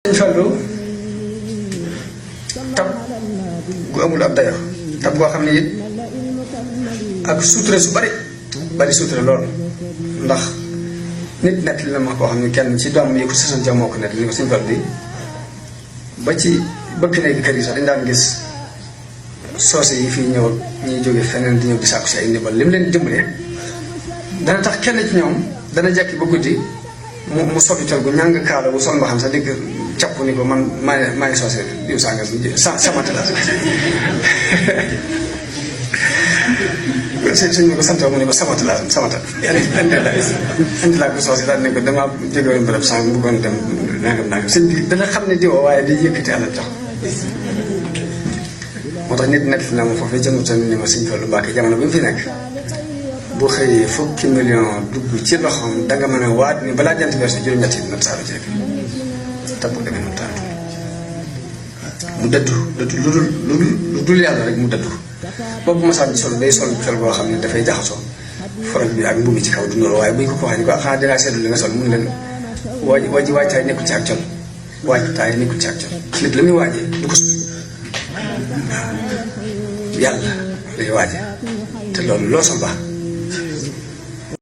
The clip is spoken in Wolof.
Sëñ Fallu tab gu amul ab dayo tab goo xam ne it ak sutura su bari sutura lool ndax nit nett li na ma koo xam ne kenn ci doom yi ko sësoon ca moo ko nett li ko Sëñ Fallu di ba ci bëgg néegi kër yi sax dañ daan gis soose yi fii ñëw ñuy jóge feneen di ñëw di sàkku si ay ndimbal li mu leen dimbalee dana tax kenn ci ñoom dana jekki ba guddi mu soppi col gu ñàng kaala bu sol mba xam sax dégg capp ni ko man maa ngi soose diw sànga samante la sëñ bi ko sant mu ne ko samata indi laa ko soose daal ne ko damaa jógewoon bërëb sànq mu bëggoon dem nangam sëñ bi dana xam ne diwoo waaye di yëkkati àlal jox moo tax nit nekk na ma foofu jëmu tamit ni ma Sëñ Fallu Mbàkke jamono bi mu fi nekk bu xëyee fukki million dugg ci loxoom danga mën a waat ni balaa jant weer si juróom-ñett yi dina saalu ci rek tabb demee noonu taatu mu dëddu lu dul yàlla rek mu dëddu boobu masaan sol day sol boo xam ne dafay jaxasoo forog bi ak mbubi ci kaw du noonu waaye buñ ko waxee ni ko xanaa dinaa seetlu li nga sol mun leen waajtaay nekkul ci ak col waajtaay nekkul ci ak col nit la muy waajee du ko yàlla lay waaje te loolu loo sol baax